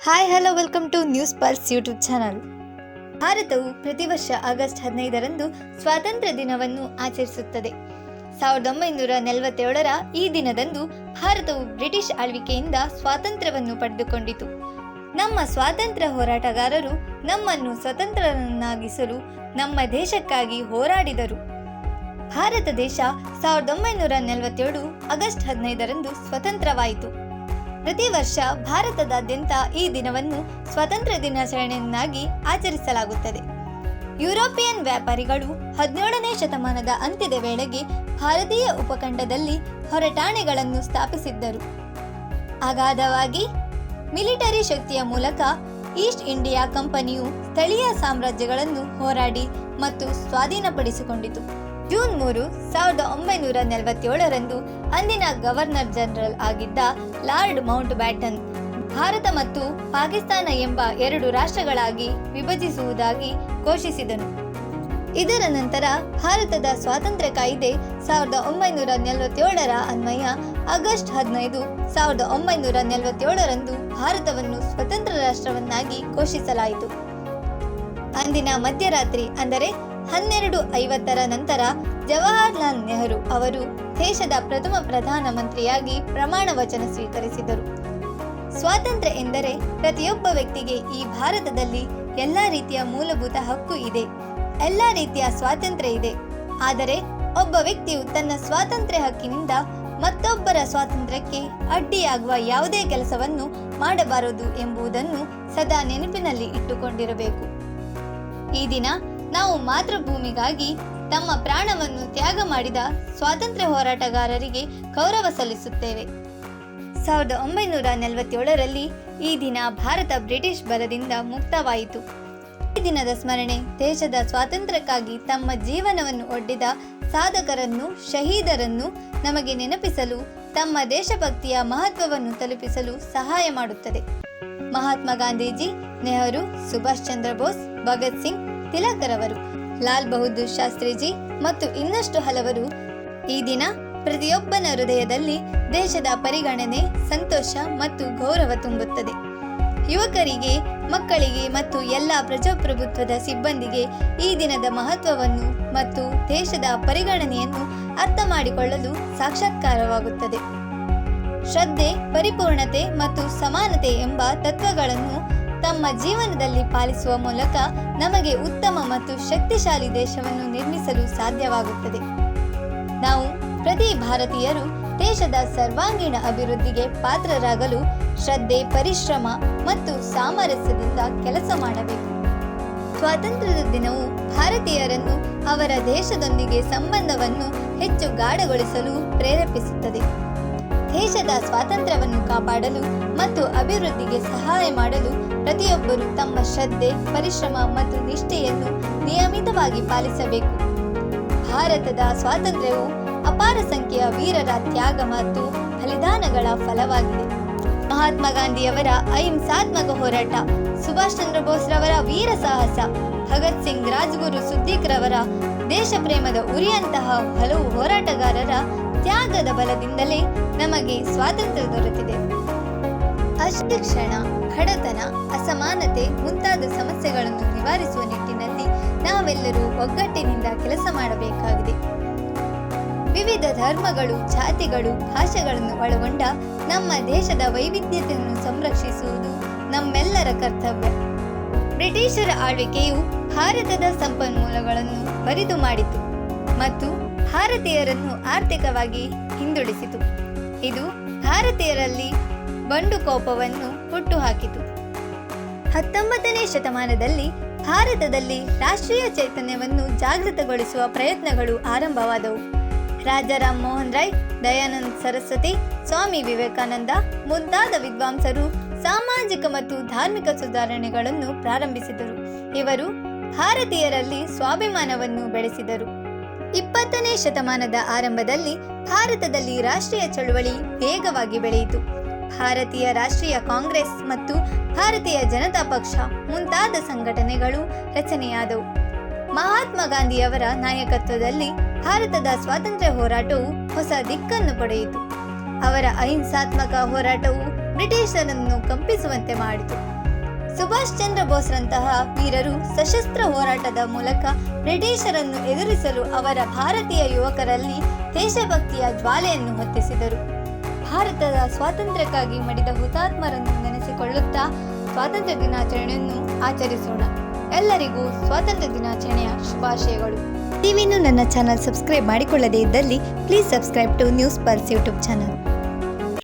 Hi hello welcome to News Pulse YouTube channel. ಭಾರತವು ಪ್ರತಿ ವರ್ಷ ಆಗಸ್ಟ್ 15ರಂದು ಸ್ವಾತಂತ್ರ್ಯ ದಿನವನ್ನು ಆಚರಿಸುತ್ತದೆ. 1947ರ ಈ ದಿನದಂದು ಭಾರತವು ಬ್ರಿಟಿಷ್ ಆಳ್ವಿಕೆಯಿಂದ ಸ್ವಾತಂತ್ರ್ಯವನ್ನು ಪಡೆದುಕೊಂಡಿತು. ನಮ್ಮ ಸ್ವಾತಂತ್ರ್ಯ ಹೋರಾಟಗಾರರು ನಮ್ಮನ್ನು ಸ್ವತಂತ್ರರನ್ನಾಗಿಸಲು ನಮ್ಮ ದೇಶಕ್ಕಾಗಿ ಹೋರಾಡಿದರು. ಭಾರತ ದೇಶ 1947 ಆಗಸ್ಟ್ 15ರಂದು ಸ್ವತಂತ್ರವಾಯಿತು. ಪ್ರತಿ ವರ್ಷ ಭಾರತದಾದ್ಯಂತ ಈ ದಿನವನ್ನು ಸ್ವಾತಂತ್ರ್ಯ ದಿನಾಚರಣೆಯನ್ನಾಗಿ ಆಚರಿಸಲಾಗುತ್ತದೆ. ಯುರೋಪಿಯನ್ ವ್ಯಾಪಾರಿಗಳು 17ನೇ ಶತಮಾನದ ಅಂತ್ಯದ ವೇಳೆಗೆ ಭಾರತೀಯ ಉಪಖಂಡದಲ್ಲಿ ಹೊರಟಾಣೆಗಳನ್ನು ಸ್ಥಾಪಿಸಿದ್ದರು. ಅಗಾಧವಾಗಿ ಮಿಲಿಟರಿ ಶಕ್ತಿಯ ಮೂಲಕ ಈಸ್ಟ್ ಇಂಡಿಯಾ ಕಂಪನಿಯು ಸ್ಥಳೀಯ ಸಾಮ್ರಾಜ್ಯಗಳನ್ನು ಹೋರಾಡಿ ಮತ್ತು ಸ್ವಾಧೀನಪಡಿಸಿಕೊಂಡಿತು. ಜೂನ್ 3, 1947ರಂದು ಅಂದಿನ ಗವರ್ನರ್ ಜನರಲ್ ಆಗಿದ್ದ ಲಾರ್ಡ್ ಮೌಂಟ್ ಬ್ಯಾಟನ್ ಭಾರತ ಮತ್ತು ಪಾಕಿಸ್ತಾನ ಎಂಬ 2 ರಾಷ್ಟ್ರಗಳಾಗಿ ವಿಭಜಿಸುವುದಾಗಿ ಘೋಷಿಸಿದನು. ಇದರ ನಂತರ ಭಾರತದ ಸ್ವಾತಂತ್ರ್ಯ ಕಾಯ್ದೆ 1947ರ ಅನ್ವಯ ಆಗಸ್ಟ್ 15, 1947ರಂದು ಭಾರತವನ್ನು ಸ್ವತಂತ್ರ ರಾಷ್ಟ್ರವನ್ನಾಗಿ ಘೋಷಿಸಲಾಯಿತು. ಅಂದಿನ ಮಧ್ಯರಾತ್ರಿ ಅಂದರೆ 12:50ರ ನಂತರ ಜವಾಹರ್ಲಾಲ್ ನೆಹರು ಅವರು ದೇಶದ ಪ್ರಥಮ ಪ್ರಧಾನಮಂತ್ರಿಯಾಗಿ ಪ್ರಮಾಣ ವಚನ ಸ್ವೀಕರಿಸಿದರು. ಸ್ವಾತಂತ್ರ್ಯ ಎಂದರೆ ಪ್ರತಿಯೊಬ್ಬ ವ್ಯಕ್ತಿಗೆ ಈ ಭಾರತದಲ್ಲಿ ಎಲ್ಲ ರೀತಿಯ ಮೂಲಭೂತ ಹಕ್ಕು ಇದೆ, ಎಲ್ಲ ರೀತಿಯ ಸ್ವಾತಂತ್ರ್ಯ ಇದೆ. ಆದರೆ ಒಬ್ಬ ವ್ಯಕ್ತಿಯು ತನ್ನ ಸ್ವಾತಂತ್ರ್ಯ ಹಕ್ಕಿನಿಂದ ಮತ್ತೊಬ್ಬರ ಸ್ವಾತಂತ್ರ್ಯಕ್ಕೆ ಅಡ್ಡಿಯಾಗುವ ಯಾವುದೇ ಕೆಲಸವನ್ನು ಮಾಡಬಾರದು ಎಂಬುದನ್ನು ಸದಾ ನೆನಪಿನಲ್ಲಿ ಇಟ್ಟುಕೊಂಡಿರಬೇಕು. ಈ ದಿನ ನಾವು ಮಾತೃಭೂಮಿಗಾಗಿ ತಮ್ಮ ಪ್ರಾಣವನ್ನು ತ್ಯಾಗ ಮಾಡಿದ ಸ್ವಾತಂತ್ರ್ಯ ಹೋರಾಟಗಾರರಿಗೆ ಗೌರವ ಸಲ್ಲಿಸುತ್ತೇವೆ. 1947ರಲ್ಲಿ ಈ ದಿನ ಭಾರತ ಬ್ರಿಟಿಷ್ ಬಲದಿಂದ ಮುಕ್ತವಾಯಿತು. ಈ ದಿನದ ಸ್ಮರಣೆ ದೇಶದ ಸ್ವಾತಂತ್ರ್ಯಕ್ಕಾಗಿ ತಮ್ಮ ಜೀವನವನ್ನು ಒಡ್ಡಿದ ಸಾಧಕರನ್ನು, ಶಹೀದರನ್ನು ನಮಗೆ ನೆನಪಿಸಲು, ತಮ್ಮ ದೇಶಭಕ್ತಿಯ ಮಹತ್ವವನ್ನು ತಲುಪಿಸಲು ಸಹಾಯ ಮಾಡುತ್ತದೆ. ಮಹಾತ್ಮ ಗಾಂಧೀಜಿ, ನೆಹರು, ಸುಭಾಷ್ ಚಂದ್ರ ಬೋಸ್, ಭಗತ್ ಸಿಂಗ್, ತಿಲಕರವರು, ಲಾಲ್ ಬಹದ್ದೂರ್ ಶಾಸ್ತ್ರಿಜಿ ಮತ್ತು ಇನ್ನಷ್ಟು ಹಲವರು. ಈ ದಿನ ಪ್ರತಿಯೊಬ್ಬನ ಹೃದಯದಲ್ಲಿ ದೇಶದ ಪರಿಗಣನೆ, ಸಂತೋಷ ಮತ್ತು ಗೌರವ ತುಂಬುತ್ತದೆ. ಯುವಕರಿಗೆ, ಮಕ್ಕಳಿಗೆ ಮತ್ತು ಎಲ್ಲ ಪ್ರಜಾಪ್ರಭುತ್ವದ ಸಿಬ್ಬಂದಿಗೆ ಈ ದಿನದ ಮಹತ್ವವನ್ನು ಮತ್ತು ದೇಶದ ಪರಿಗಣನೆಯನ್ನು ಅರ್ಥ ಮಾಡಿಕೊಳ್ಳಲು ಸಾಕ್ಷಾತ್ಕಾರವಾಗುತ್ತದೆ. ಶ್ರದ್ಧೆ, ಪರಿಪೂರ್ಣತೆ ಮತ್ತು ಸಮಾನತೆ ಎಂಬ ತತ್ವಗಳನ್ನು ತಮ್ಮ ಜೀವನದಲ್ಲಿ ಪಾಲಿಸುವ ಮೂಲಕ ನಮಗೆ ಉತ್ತಮ ಮತ್ತು ಶಕ್ತಿಶಾಲಿ ದೇಶವನ್ನು ನಿರ್ಮಿಸಲು ಸಾಧ್ಯವಾಗುತ್ತದೆ. ನಾವು ಪ್ರತಿ ಭಾರತೀಯರು ದೇಶದ ಸರ್ವಾಂಗೀಣ ಅಭಿವೃದ್ಧಿಗೆ ಪಾತ್ರರಾಗಲು ಶ್ರದ್ಧೆ, ಪರಿಶ್ರಮ ಮತ್ತು ಸಾಮರಸ್ಯದಿಂದ ಕೆಲಸ ಮಾಡಬೇಕು. ಸ್ವಾತಂತ್ರ್ಯದ ದಿನವು ಭಾರತೀಯರನ್ನು ಅವರ ದೇಶದೊಂದಿಗೆ ಸಂಬಂಧವನ್ನು ಹೆಚ್ಚು ಗಾಢಗೊಳಿಸಲು ಪ್ರೇರೇಪಿಸುತ್ತದೆ. ದೇಶದ ಸ್ವಾತಂತ್ರ್ಯವನ್ನು ಕಾಪಾಡಲು ಮತ್ತು ಅಭಿವೃದ್ಧಿಗೆ ಸಹಾಯ ಮಾಡಲು ಪ್ರತಿಯೊಬ್ಬರು ತಮ್ಮ ಶ್ರದ್ಧೆ, ಪರಿಶ್ರಮ ಮತ್ತು ನಿಷ್ಠೆಯನ್ನು ನಿಯಮಿತವಾಗಿ ಪಾಲಿಸಬೇಕು. ಭಾರತದ ಸ್ವಾತಂತ್ರ್ಯವು ಅಪಾರ ಸಂಖ್ಯೆಯ ವೀರರ ತ್ಯಾಗ ಮತ್ತು ಬಲಿದಾನಗಳ ಫಲವಾಗಿದೆ. ಮಹಾತ್ಮ ಗಾಂಧಿಯವರ ಅಹಿಂಸಾತ್ಮಕ ಹೋರಾಟ, ಸುಭಾಷ್ ಚಂದ್ರ ಬೋಸ್ರವರ ವೀರ ಸಾಹಸ, ಭಗತ್ ಸಿಂಗ್, ರಾಜ್ಗುರು, ಸುದ್ದೀಕ್ರವರ ದೇಶ ಪ್ರೇಮದ ಉರಿಯಂತಹ ಹಲವು ಹೋರಾಟಗಾರರ ತ್ಯಾಗದ ಬಲದಿಂದಲೇ ನಮಗೆ ಸ್ವಾತಂತ್ರ್ಯ ದೊರೆತಿದೆ. ಅಶಿಕ್ಷಣ, ಬಡತನ, ಅಸಮಾನತೆ ಮುಂತಾದ ಸಮಸ್ಯೆಗಳನ್ನು ನಿವಾರಿಸುವ ನಿಟ್ಟಿನಲ್ಲಿ ನಾವೆಲ್ಲರೂ ಒಗ್ಗಟ್ಟಿನಿಂದ ಕೆಲಸ ಮಾಡಬೇಕಾಗಿದೆ. ವಿವಿಧ ಧರ್ಮಗಳು, ಜಾತಿಗಳು, ಭಾಷೆಗಳನ್ನು ಒಳಗೊಂಡ ನಮ್ಮ ದೇಶದ ವೈವಿಧ್ಯತೆಯನ್ನು ಸಂರಕ್ಷಿಸುವುದು ನಮ್ಮೆಲ್ಲರ ಕರ್ತವ್ಯ. ಬ್ರಿಟಿಷರ ಆಳ್ವಿಕೆಯು ಭಾರತದ ಸಂಪನ್ಮೂಲಗಳನ್ನು ಬರಿದು ಮಾಡಿತು ಮತ್ತು ಭಾರತೀಯರನ್ನು ಆರ್ಥಿಕವಾಗಿ ಹಿಂದುಳಿಸಿತು. ಇದು ಭಾರತೀಯರಲ್ಲಿ ಬಂಡುಕೋಪವನ್ನು ಹುಟ್ಟುಹಾಕಿತು. 19ನೇ ಶತಮಾನದಲ್ಲಿ ಭಾರತದಲ್ಲಿ ರಾಷ್ಟ್ರೀಯ ಚೈತನ್ಯವನ್ನು ಜಾಗೃತಗೊಳಿಸುವ ಪ್ರಯತ್ನಗಳು ಆರಂಭವಾದವು. ರಾಜಾ ರಾಮ್ ಮೋಹನ್ ರಾಯ್, ದಯಾನಂದ ಸರಸ್ವತಿ, ಸ್ವಾಮಿ ವಿವೇಕಾನಂದ ಮುಂತಾದ ವಿದ್ವಾಂಸರು ಸಾಮಾಜಿಕ ಮತ್ತು ಧಾರ್ಮಿಕ ಸುಧಾರಣೆಗಳನ್ನು ಪ್ರಾರಂಭಿಸಿದರು. ಇವರು ಭಾರತೀಯರಲ್ಲಿ ಸ್ವಾಭಿಮಾನವನ್ನು ಬೆಳೆಸಿದರು. 20ನೇ ಶತಮಾನದ ಆರಂಭದಲ್ಲಿ ಭಾರತದಲ್ಲಿ ರಾಷ್ಟ್ರೀಯ ಚಳುವಳಿ ವೇಗವಾಗಿ ಬೆಳೆಯಿತು. ಭಾರತೀಯ ರಾಷ್ಟ್ರೀಯ ಕಾಂಗ್ರೆಸ್ ಮತ್ತು ಭಾರತೀಯ ಜನತಾ ಪಕ್ಷ ಮುಂತಾದ ಸಂಘಟನೆಗಳು ರಚನೆಯಾದವು. ಮಹಾತ್ಮ ಗಾಂಧಿಯವರ ನಾಯಕತ್ವದಲ್ಲಿ ಭಾರತದ ಸ್ವಾತಂತ್ರ್ಯ ಹೋರಾಟವು ಹೊಸ ದಿಕ್ಕನ್ನು ಪಡೆಯಿತು. ಅವರ ಅಹಿಂಸಾತ್ಮಕ ಹೋರಾಟವು ಬ್ರಿಟಿಷರನ್ನು ಕಂಪಿಸುವಂತೆ ಮಾಡಿತು. ಸುಭಾಷ್ ಚಂದ್ರ ಬೋಸ್ರಂತಹ ವೀರರು ಸಶಸ್ತ್ರ ಹೋರಾಟದ ಮೂಲಕ ಬ್ರಿಟಿಷರನ್ನು ಎದುರಿಸಲು ಅವರ ಭಾರತೀಯ ಯುವಕರಲ್ಲಿ ದೇಶಭಕ್ತಿಯ ಜ್ವಾಲೆಯನ್ನು ಹೊತ್ತಿಸಿದರು. ಭಾರತದ ಸ್ವಾತಂತ್ರ್ಯಕ್ಕಾಗಿ ಮಡಿದ ಹುತಾತ್ಮರನ್ನು ನೆನೆಸಿಕೊಳ್ಳುತ್ತಾ ಸ್ವಾತಂತ್ರ್ಯ ದಿನಾಚರಣೆಯನ್ನು ಆಚರಿಸೋಣ. ಎಲ್ಲರಿಗೂ ಸ್ವಾತಂತ್ರ್ಯ ದಿನಾಚರಣೆಯ ಶುಭಾಶಯಗಳು. ನೀವಿನ್ನೂ ನನ್ನ ಚಾನಲ್ ಸಬ್ಸ್ಕ್ರೈಬ್ ಮಾಡಿಕೊಳ್ಳದೇ ಇದ್ದಲ್ಲಿ please subscribe to News Pulse YouTube channel.